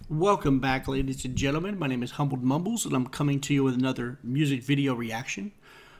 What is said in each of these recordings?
Welcome back, ladies and gentlemen. My name is Humbled Mumbles, and I'm coming to you with another music video reaction.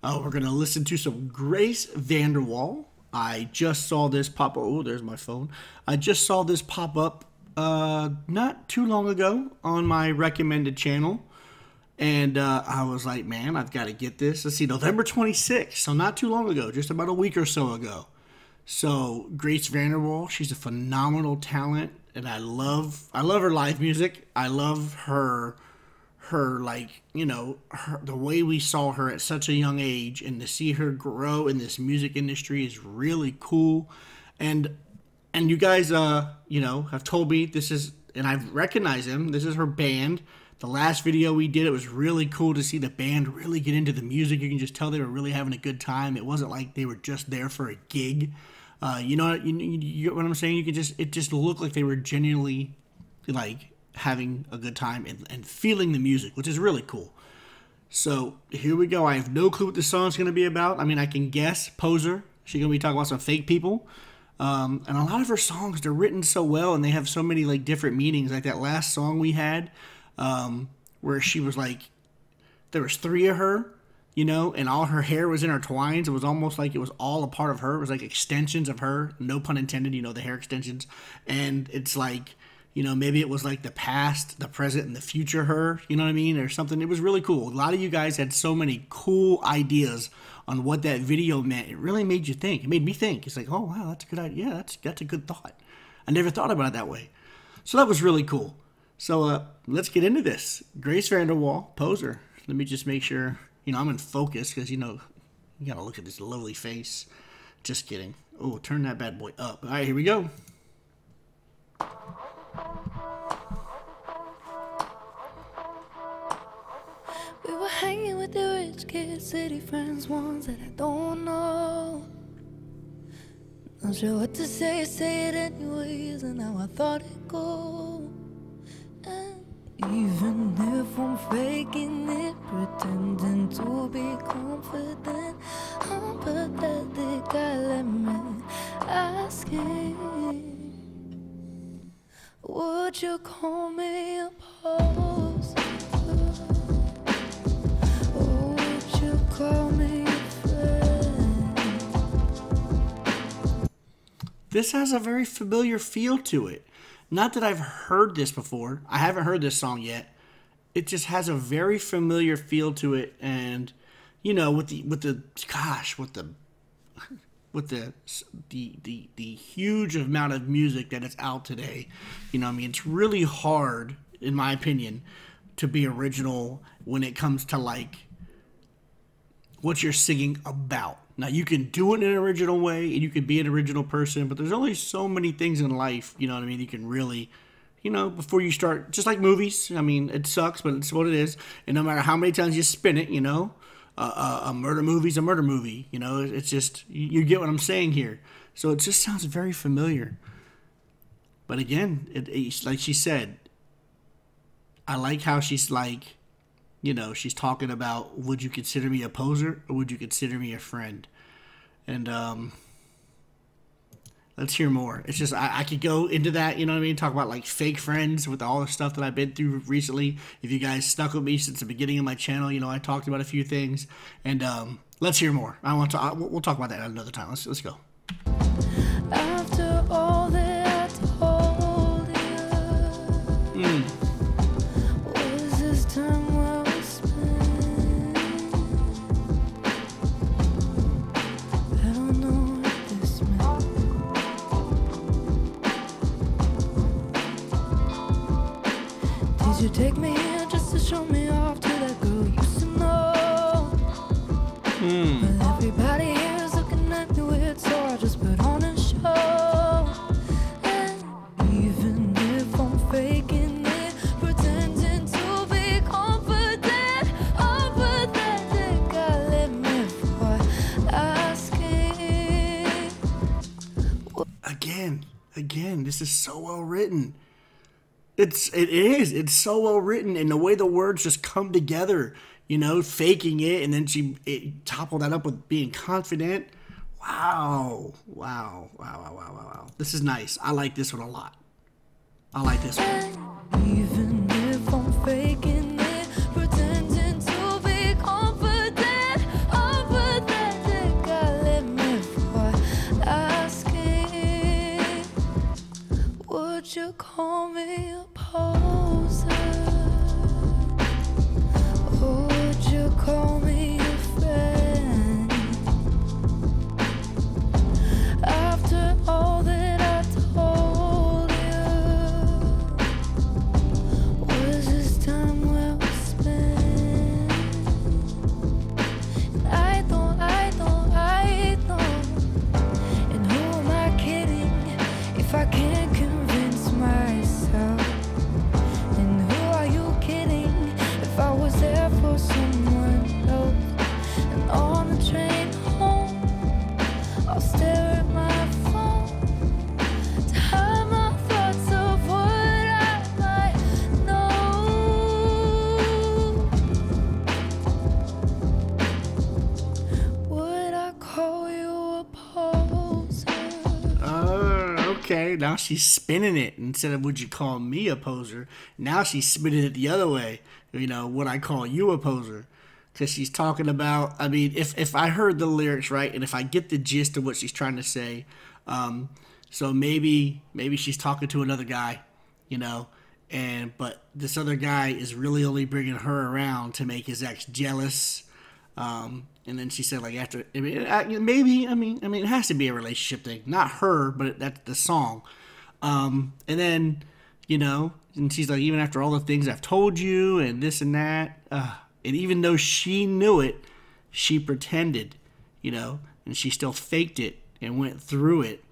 We're going to listen to some Grace VanderWaal. I just saw this pop up. Oh, there's my phone. I just saw this pop up not too long ago on my recommended channel. And I was like, man, I've got to get this. Let's see, November 26th, so not too long ago, just about a week or so ago. So Grace VanderWaal, she's a phenomenal talent, and I love her live music. I love her like, you know, the way we saw her at such a young age, and to see her grow in this music industry is really cool. And you guys, you know, have told me this is, and I've recognized them. This is her band. The last video we did, it was really cool to see the band really get into the music. You can just tell they were really having a good time. It wasn't like they were just there for a gig. You know what I'm saying? You could it just looked like they were genuinely like having a good time and feeling the music, which is really cool. So here we go. I have no clue what this song's going to be about. I mean, I can guess. Poser. She's going to be talking about some fake people. And a lot of her songs, they're written so well, and they have so many like different meanings. Like that last song we had, where she was like, there was 3 of her, you know, and all her hair was intertwined. It was almost like it was all a part of her. It was like extensions of her, no pun intended, you know, the hair extensions. And it's like, you know, maybe it was like the past, the present, and the future her, you know what I mean, or something. It was really cool. A lot of you guys had so many cool ideas on what that video meant. It really made you think. It made me think. It's like, oh, wow, that's a good idea. Yeah, that's a good thought. I never thought about it that way. So that was really cool. So let's get into this. Grace VanderWaal, Poser. Let me just make sure, you know, I'm in focus because, you know, you got to look at this lovely face. Just kidding. Oh, turn that bad boy up. All right, here we go. We were hanging with the rich kids, city friends, ones that I don't know. Not sure what to say it anyways, and how I thought it'd go. And even if I'm faking it, pretending to be confident, I'm pathetic, I let me asking, would you call me a poser? Would you call me a friend? This has a very familiar feel to it. Not that I've heard this before. I haven't heard this song yet. It just has a very familiar feel to it, and you know, with the huge amount of music that is out today, you know what I mean, it's really hard, in my opinion, to be original when it comes to like what you're singing about. Now, you can do it in an original way, and you can be an original person, but there's only so many things in life, you know what I mean, you can really, you know, before you start, just like movies, I mean, it sucks, but it's what it is, and no matter how many times you spin it, you know, a murder movie's a murder movie, you know, it's just, you get what I'm saying here. So it just sounds very familiar. But again, it's like she said, I like how she's like, you know, she's talking about, would you consider me a poser or would you consider me a friend? And let's hear more. It's just, I could go into that, you know what I mean? Talk about like fake friends with all the stuff that I've been through recently. If you guys stuck with me since the beginning of my channel, you know, I talked about a few things. And let's hear more. We'll talk about that another time. Let's go. After all that I told you, was this time well spent? I don't know what this meant. Did you take me here just to show me off to that girl you used to know? Well, everybody here is looking at me weird, so I just put on a show. And even if I'm faking it, pretending to be confident, I'm pathetic, I let me for asking. Again, this is so well written. It is. It's so well written, and the way the words just come together, you know, faking it, and then it toppled that up with being confident. Wow. This is nice. I like this one a lot. I like this one. call me a poser? Or would you call me a friend? After all that I told you, was this time well spent? And I don't. And who am I kidding if I can't convince myself? And who are you kidding if I was there for someone else? And on the train home, I'll stare at my phone to hide my thoughts of what I might know. Would I call you a poser? Okay, now she's spinning it. Instead of would you call me a poser, now she's spinning it the other way. You know, would I call you a poser? Because she's talking about, I mean, if I heard the lyrics right, and if I get the gist of what she's trying to say, so maybe she's talking to another guy, you know, but this other guy is really only bringing her around to make his ex jealous. And then she said, like, after, maybe, it has to be a relationship thing. Not her, but that's the song. And then, you know, and she's like, even after all the things I've told you and this and that, and even though she knew it, she pretended, you know, and she still faked it and went through it,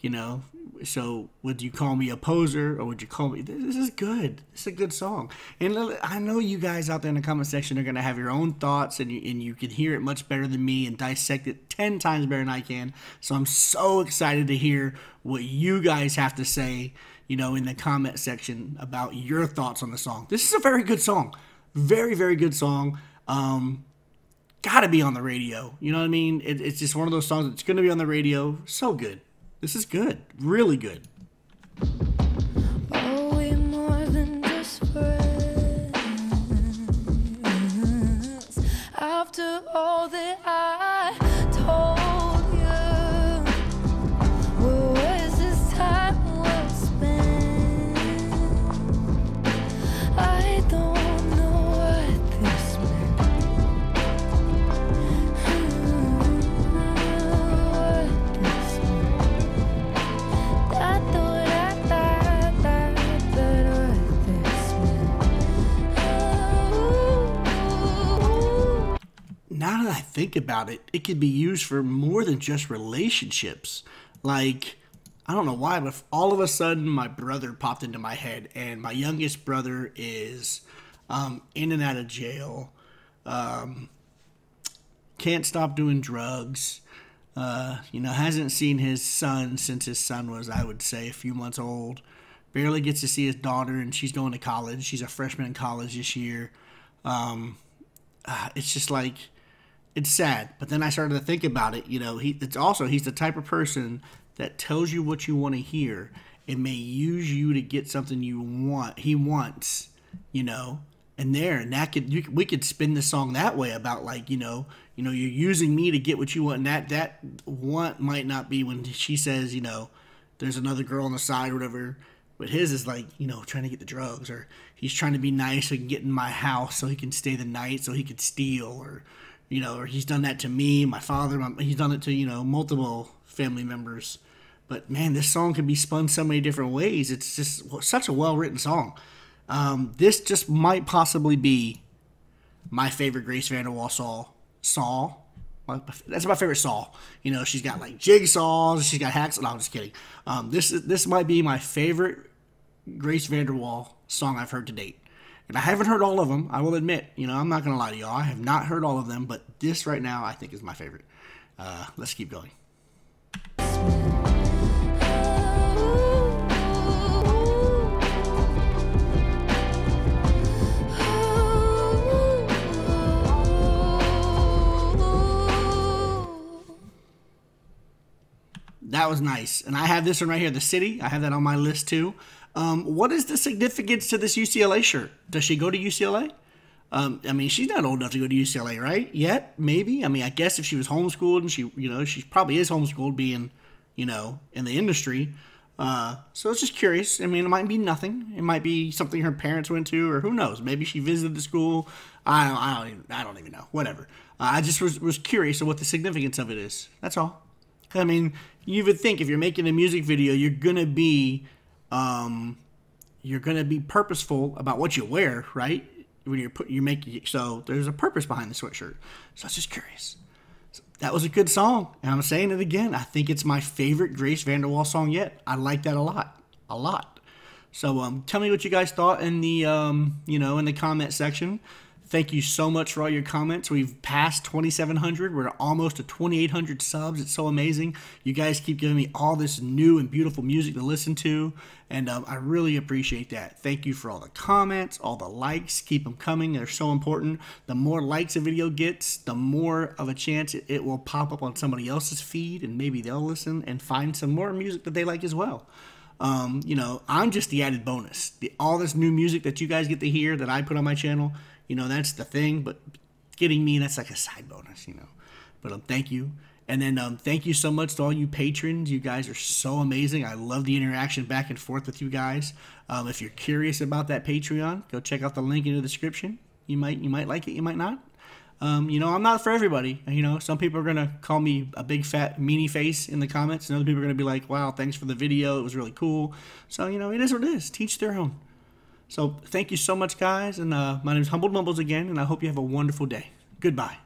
you know. So would you call me a poser, or would you call me, this is good. It's a good song. And I know you guys out there in the comment section are going to have your own thoughts, and you can hear it much better than me and dissect it 10 times better than I can. So I'm so excited to hear what you guys have to say, you know, in the comment section about your thoughts on the song. This is a very good song. Very, very good song. Gotta be on the radio. You know what I mean? It's just one of those songs that's going to be on the radio. So good. This is good. Really good. Are we more than just friends? After all that I told you, well, was this time well spent? I don't know what this meant. What this meant. I thought that what this meant. Now that I think about it, it could be used for more than just relationships. Like, I don't know why, but all of a sudden my brother popped into my head, and my youngest brother is in and out of jail, can't stop doing drugs, you know, hasn't seen his son since his son was, I would say, a few months old, barely gets to see his daughter, and she's going to college. She's a freshman in college this year. It's just like, it's sad. But then I started to think about it. You know, he's the type of person that tells you what you want to hear and may use you to get something you want. He wants, you know, and we could spin the song that way about, like, you know, you're using me to get what you want. And that want might not be when she says, you know, there's another girl on the side or whatever. But his is like, you know, trying to get the drugs, or he's trying to be nice so he can get in my house so he can stay the night so he could steal, or, you know, or he's done that to me, my father, he's done it to, you know, multiple family members. But man, this song can be spun so many different ways. It's just such a well-written song. This just might possibly be my favorite Grace VanderWaal song. That's my favorite saw. You know, she's got like jigsaws, she's got hacks. No, I'm just kidding. This might be my favorite Grace VanderWaal song I've heard to date. And I haven't heard all of them, I will admit. You know, I'm not going to lie to y'all. I have not heard all of them, but this right now I think is my favorite. Let's keep going. That was nice. And I have this one right here, The City. I have that on my list too. What is the significance to this UCLA shirt? Does she go to UCLA? I mean, she's not old enough to go to UCLA, right? Yet, maybe. I mean, I guess if she was homeschooled, and she probably is homeschooled, being, you know, in the industry. So it's just curious. I mean, it might be nothing. It might be something her parents went to, or who knows? Maybe she visited the school. I don't even know. Whatever. I just was curious of what the significance of it is. That's all. I mean, you would think if you're making a music video, you're gonna be purposeful about what you wear, right? When you're making, so there's a purpose behind the sweatshirt. So I was just curious. So that was a good song, and I'm saying it again. I think it's my favorite Grace VanderWaal song yet. I like that a lot, a lot. So tell me what you guys thought in the in the comment section. Thank you so much for all your comments. We've passed 2,700. We're almost to 2,800 subs. It's so amazing. You guys keep giving me all this new and beautiful music to listen to, and I really appreciate that. Thank you for all the comments, all the likes. Keep them coming. They're so important. The more likes a video gets, the more of a chance it will pop up on somebody else's feed, and maybe they'll listen and find some more music that they like as well. I'm just the added bonus. All this new music that you guys get to hear that I put on my channel, that's the thing, but getting me, that's like a side bonus, But thank you. And then thank you so much to all you patrons. You guys are so amazing. I love the interaction back and forth with you guys. If you're curious about that Patreon, go check out the link in the description. You might like it, you might not. I'm not for everybody. Some people are going to call me a big fat meanie face in the comments, and other people are going to be like, wow, thanks for the video. It was really cool. So, it is what it is. Teach their own. So thank you so much, guys. And my name is Humbled Mumbles again, and I hope you have a wonderful day. Goodbye.